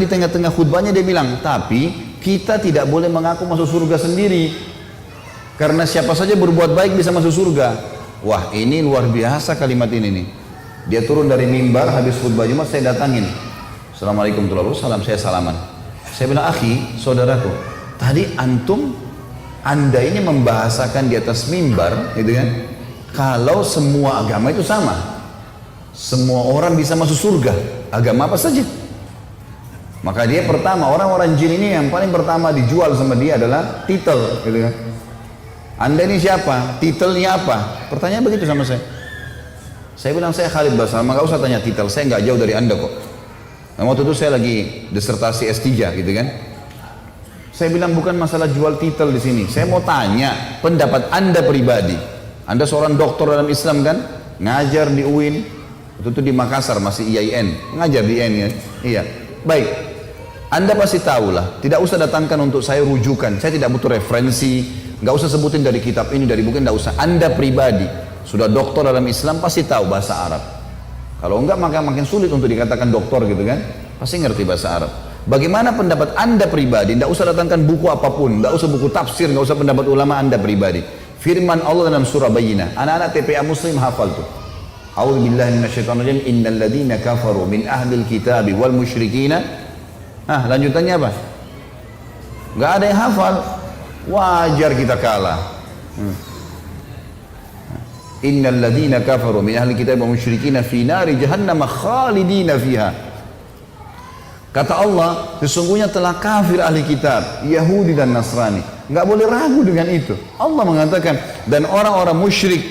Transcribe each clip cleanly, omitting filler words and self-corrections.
Di tengah-tengah khutbahnya dia bilang, tapi kita tidak boleh mengaku masuk surga sendiri, karena siapa saja berbuat baik bisa masuk surga. Wah, ini luar biasa kalimat ini nih. Dia turun dari mimbar habis khutbah Jumat, saya datangin. Assalamualaikum warahmatullahi wabarakatuh, saya salaman. Saya bilang, akhi, saudaraku, tadi anda ini membahasakan di atas mimbar, gitu kan? Kalau semua agama itu sama, semua orang bisa masuk surga, agama apa saja. Maka dia pertama, orang-orang jin ini yang paling pertama dijual sama dia adalah titel, gitu kan? Anda ini siapa? Titelnya apa? Pertanyaan begitu sama saya. Saya bilang, saya Khalid Basalamah, nggak usah tanya titel, saya nggak jauh dari Anda kok. Nah, waktu itu saya lagi disertasi S3, gitu kan? Saya bilang bukan masalah jual titel di sini. Saya mau tanya pendapat Anda pribadi. Anda seorang doktor dalam Islam kan? Ngajar di UIN, waktu itu di Makassar masih IAIN, ngajar di IAIN ya. Iya, baik. Anda pasti tahu lah, tidak usah datangkan untuk saya rujukan, saya tidak butuh referensi, nggak usah sebutin dari kitab ini, dari buku, nggak usah. Anda pribadi, sudah doktor dalam Islam, pasti tahu bahasa Arab. Kalau enggak, maka makin sulit untuk dikatakan doktor gitu kan, pasti ngerti bahasa Arab. Bagaimana pendapat Anda pribadi, nggak usah datangkan buku apapun, nggak usah buku tafsir, nggak usah pendapat ulama Anda pribadi. Firman Allah dalam surah Bayyinah, anak-anak TPA Muslim hafal tuh. A'udzubillahi minasyaitonirrajim, innal ladzina kafaru min ahlil kitabi wal musyrikina. Nah, lanjutannya apa? Gak ada yang hafal. Wajar kita kalah. Innal ladzina kafaru min ahli kitab wa musyrikina fi nari jahannam khalidina fiha. Kata Allah, sesungguhnya telah kafir ahli kitab, Yahudi dan Nasrani. Gak boleh ragu dengan itu. Allah mengatakan, dan orang-orang musyrik,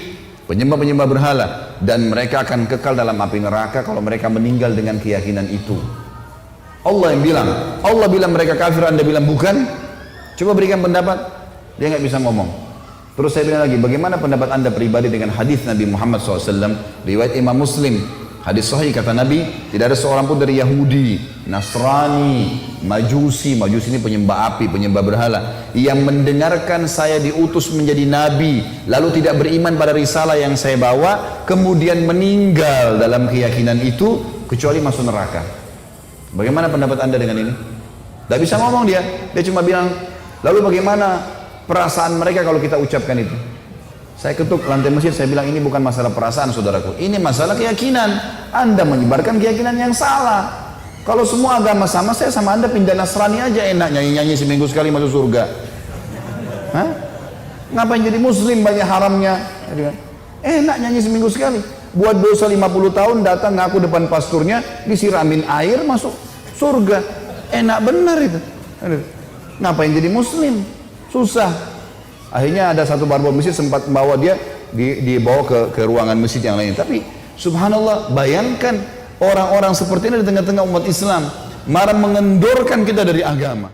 penyembah-penyembah berhala, dan mereka akan kekal dalam api neraka kalau mereka meninggal dengan keyakinan itu. Allah yang bilang, Allah bilang mereka kafir, Anda bilang bukan. Coba berikan pendapat. Dia nggak bisa ngomong. Terus saya bilang lagi, bagaimana pendapat Anda pribadi dengan hadis Nabi Muhammad SAW, riwayat Imam Muslim, hadis sahih, kata Nabi, tidak ada seorang pun dari Yahudi, Nasrani, Majusi ini penyembah api, penyembah berhala, yang mendengarkan saya diutus menjadi Nabi, lalu tidak beriman pada risalah yang saya bawa, kemudian meninggal dalam keyakinan itu, kecuali masuk neraka. Bagaimana pendapat Anda dengan ini? Tidak bisa ngomong dia cuma bilang, lalu bagaimana perasaan mereka kalau kita ucapkan itu? Saya ketuk lantai masjid, saya bilang ini bukan masalah perasaan saudaraku, ini masalah keyakinan. Anda menyebarkan keyakinan yang salah. Kalau semua agama sama, saya sama Anda pindah Nasrani aja enak, nyanyi-nyanyi seminggu sekali masuk surga. Hah? Ngapain jadi muslim banyak haramnya? Enak nyanyi seminggu sekali. Buat dosa 50 tahun datang ngaku depan pasturnya, disiramin air masuk surga. Enak benar itu. Ngapain jadi muslim? Susah. Akhirnya ada satu barbel masjid sempat membawa dia, dibawa ke ruangan masjid yang lain. Tapi subhanallah, bayangkan orang-orang seperti ini di tengah-tengah umat Islam, marah mengendorkan kita dari agama.